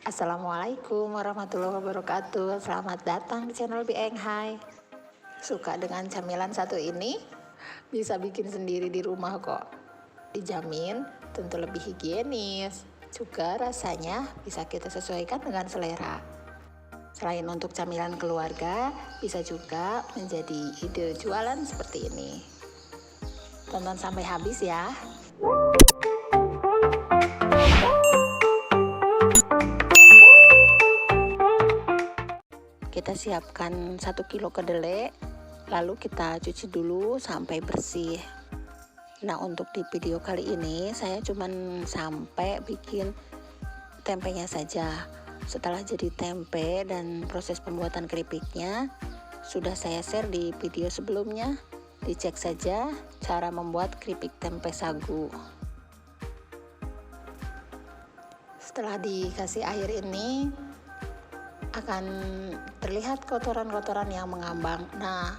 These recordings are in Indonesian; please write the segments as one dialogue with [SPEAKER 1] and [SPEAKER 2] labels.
[SPEAKER 1] Assalamualaikum warahmatullahi wabarakatuh. Selamat datang di channel Bieng Hai. Suka dengan camilan satu ini? Bisa bikin sendiri di rumah kok. Dijamin tentu lebih higienis. Juga rasanya bisa kita sesuaikan dengan selera. Selain untuk camilan keluarga, bisa juga menjadi ide jualan seperti ini. Tonton sampai habis ya. Kita siapkan 1 kilo kedelai, lalu kita cuci dulu sampai bersih. Nah, untuk di video kali ini saya cuman sampai bikin tempenya saja. Setelah jadi tempe dan proses pembuatan keripiknya sudah saya share di video sebelumnya. Dicek saja cara membuat keripik tempe sagu. Setelah dikasih air ini akan terlihat kotoran-kotoran yang mengambang. Nah,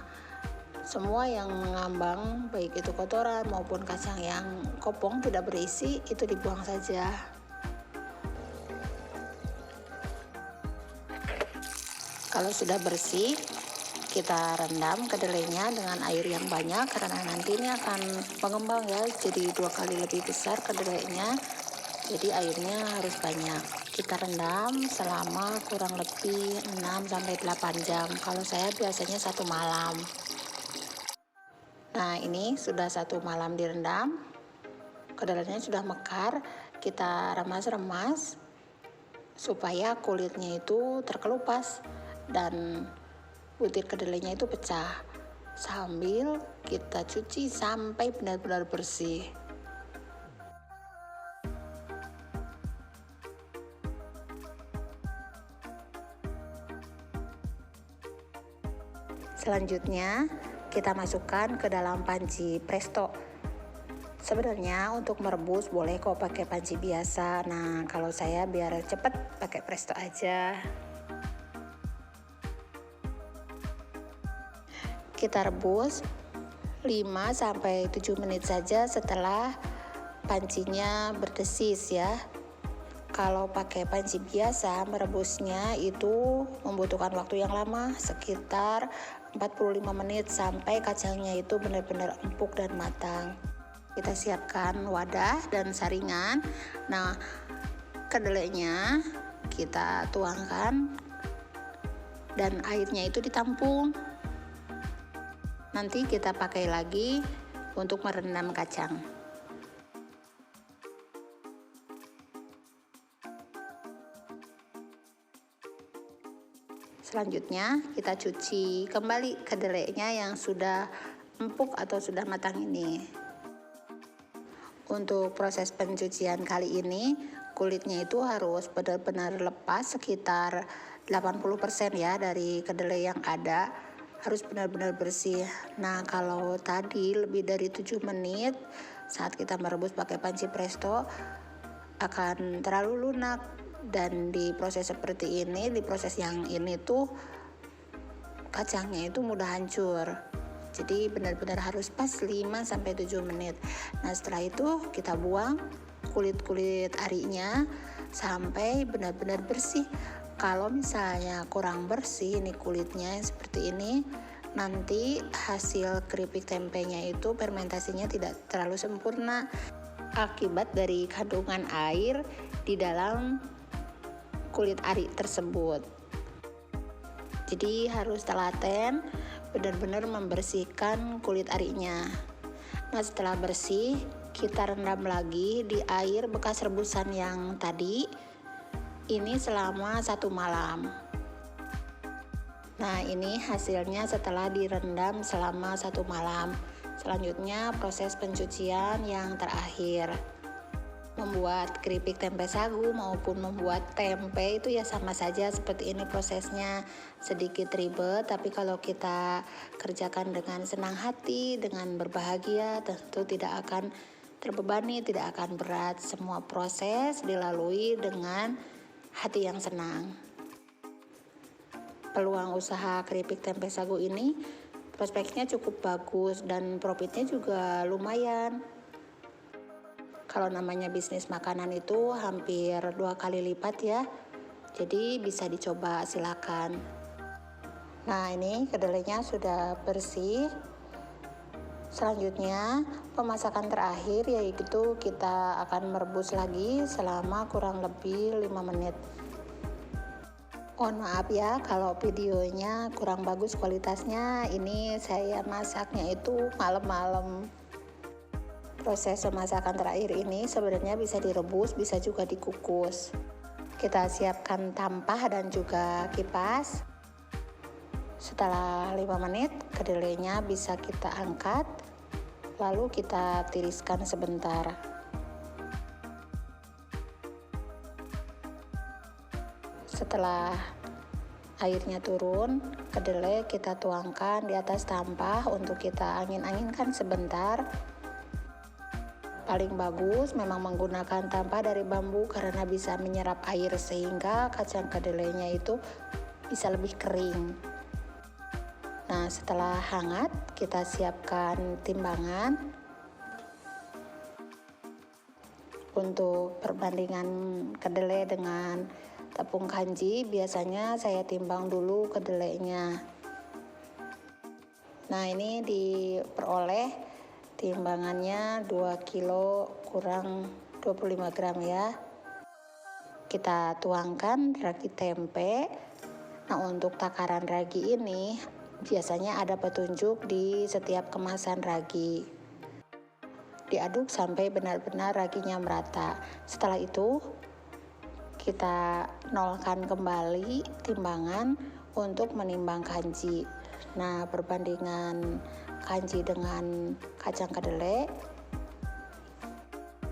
[SPEAKER 1] semua yang mengambang, baik itu kotoran maupun kacang yang kopong tidak berisi, itu dibuang saja. Kalau sudah bersih, kita rendam kedelainya dengan air yang banyak karena nanti ini akan mengembang ya, jadi 2 kali lebih besar kedelainya. Jadi airnya harus banyak. Kita rendam selama kurang lebih 6-8 jam. Kalau saya biasanya 1 malam. Nah, ini sudah 1 malam direndam. Kedelainya sudah mekar. Kita remas-remas supaya kulitnya itu terkelupas dan butir kedelainya itu pecah. Sambil kita cuci sampai benar-benar bersih. Selanjutnya kita masukkan ke dalam panci presto. Sebenarnya untuk merebus boleh kok pakai panci biasa. Nah, kalau saya biar cepet pakai presto aja. Kita rebus 5-7 menit saja setelah pancinya berdesis ya. Kalau pakai panci biasa merebusnya itu membutuhkan waktu yang lama, sekitar 45 menit sampai kacangnya itu benar-benar empuk dan matang. Kita siapkan wadah dan saringan. Nah, kedelainya kita tuangkan dan airnya itu ditampung. Nanti kita pakai lagi untuk merendam kacang. Selanjutnya kita cuci kembali kedelainya yang sudah empuk atau sudah matang ini. Untuk proses pencucian kali ini kulitnya itu harus benar-benar lepas sekitar 80% ya dari kedelai yang ada, harus benar-benar bersih. Nah, kalau tadi lebih dari 7 menit saat kita merebus pakai panci presto akan terlalu lunak. Dan di proses seperti ini, di proses yang ini tuh kacangnya itu mudah hancur. Jadi benar-benar harus pas 5-7 menit. Nah, setelah itu kita buang kulit-kulit arinya sampai benar-benar bersih. Kalau misalnya kurang bersih ini kulitnya seperti ini, nanti hasil keripik tempenya itu fermentasinya tidak terlalu sempurna akibat dari kandungan air di dalam kulit ari tersebut. Jadi harus telaten benar-benar membersihkan kulit arinya. Nah, setelah bersih kita rendam lagi di air bekas rebusan yang tadi ini selama 1 malam. Nah, ini hasilnya setelah direndam selama 1 malam. Selanjutnya proses pencucian yang terakhir. Membuat keripik tempe sagu maupun membuat tempe itu ya sama saja seperti ini prosesnya, sedikit ribet, tapi kalau kita kerjakan dengan senang hati, dengan berbahagia, tentu tidak akan terbebani, tidak akan berat. Semua proses dilalui dengan hati yang senang. Peluang usaha keripik tempe sagu ini prospeknya cukup bagus dan profitnya juga lumayan. Kalau namanya bisnis makanan itu hampir 2 kali lipat ya. Jadi bisa dicoba, silakan. Nah, ini kedelainya sudah bersih. Selanjutnya, pemasakan terakhir yaitu kita akan merebus lagi selama kurang lebih 5 menit. Mohon maaf ya kalau videonya kurang bagus kualitasnya, ini saya masaknya itu malam-malam. Proses pemasakan terakhir ini sebenarnya bisa direbus, bisa juga dikukus. Kita siapkan tampah dan juga kipas. Setelah 5 menit, kedelainya bisa kita angkat, lalu kita tiriskan sebentar. Setelah airnya turun, kedelai kita tuangkan di atas tampah untuk kita angin-anginkan sebentar. Paling bagus memang menggunakan tampah dari bambu karena bisa menyerap air sehingga kacang kedelainya itu bisa lebih kering. Nah, setelah hangat, kita siapkan timbangan. Untuk perbandingan kedelai dengan tepung kanji, biasanya saya timbang dulu kedelainya. Nah, ini diperoleh timbangannya 2 kilo kurang 25 gram ya. Kita tuangkan ragi tempe. Nah, untuk takaran ragi ini biasanya ada petunjuk di setiap kemasan ragi. Diaduk sampai benar-benar raginya merata. Setelah itu kita nolkan kembali timbangan untuk menimbang kanji. Nah, perbandingan kanji dengan kacang kedelai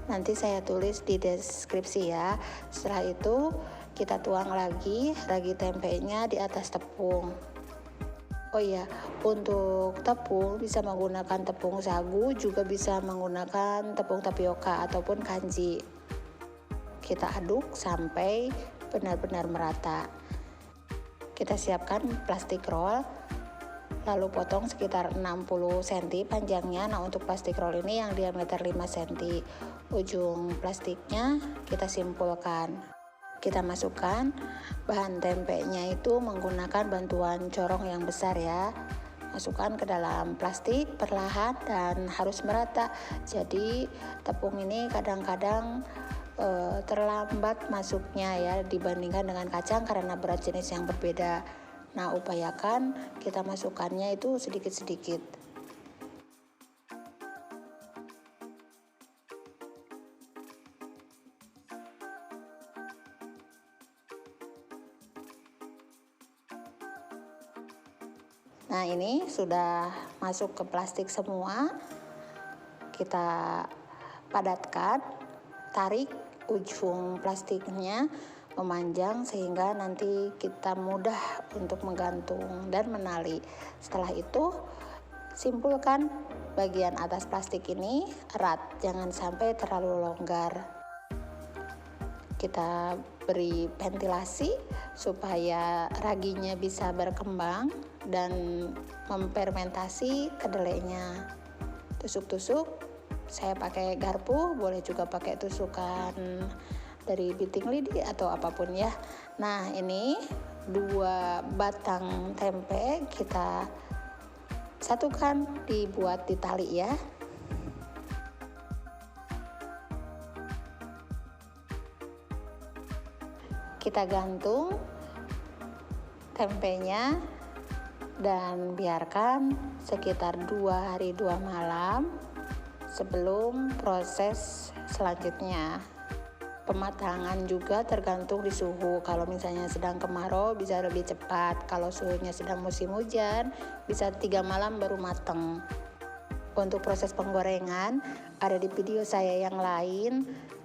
[SPEAKER 1] nanti saya tulis di deskripsi ya. Setelah itu kita tuang lagi ragi tempenya di atas tepung. Oh iya, untuk tepung bisa menggunakan tepung sagu, juga bisa menggunakan tepung tapioka ataupun kanji. Kita aduk sampai benar-benar merata. Kita siapkan plastik roll, lalu potong sekitar 60 cm panjangnya. Nah, untuk plastik roll ini yang diameter 5 cm. Ujung plastiknya kita simpulkan. Kita masukkan bahan tempenya itu menggunakan bantuan corong yang besar ya. Masukkan ke dalam plastik perlahan dan harus merata. Jadi tepung ini kadang-kadang terlambat masuknya ya dibandingkan dengan kacang karena berat jenis yang berbeda. Nah, upayakan kita masukkannya itu sedikit-sedikit. Nah, ini sudah masuk ke plastik semua. Kita padatkan, tarik ujung plastiknya memanjang sehingga nanti kita mudah untuk menggantung dan menali. Setelah itu simpulkan bagian atas plastik ini erat, jangan sampai terlalu longgar. Kita beri ventilasi supaya raginya bisa berkembang dan memfermentasi kedelainya. Tusuk-tusuk, saya pakai garpu, boleh juga pakai tusukan dari biting lidi atau apapun ya. Nah, ini 2 batang tempe kita satukan, dibuat di tali ya. Kita gantung tempenya dan biarkan sekitar 2 hari 2 malam sebelum proses selanjutnya. Pematangan juga tergantung di suhu. Kalau misalnya sedang kemarau bisa lebih cepat. Kalau suhunya sedang musim hujan bisa 3 malam baru matang. Untuk proses penggorengan ada di video saya yang lain.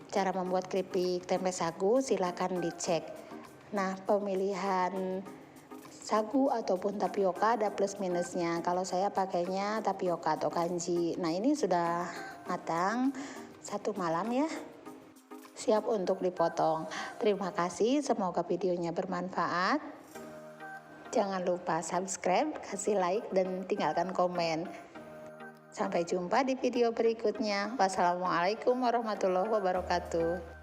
[SPEAKER 1] Cara membuat keripik tempe sagu silakan dicek. Nah, pemilihan sagu ataupun tapioka ada plus minusnya. Kalau saya pakainya tapioka atau kanji. Nah, ini sudah matang 1 malam ya. Siap untuk dipotong. Terima kasih, semoga videonya bermanfaat. Jangan lupa subscribe, kasih like, dan tinggalkan komen. Sampai jumpa di video berikutnya. Wassalamualaikum warahmatullahi wabarakatuh.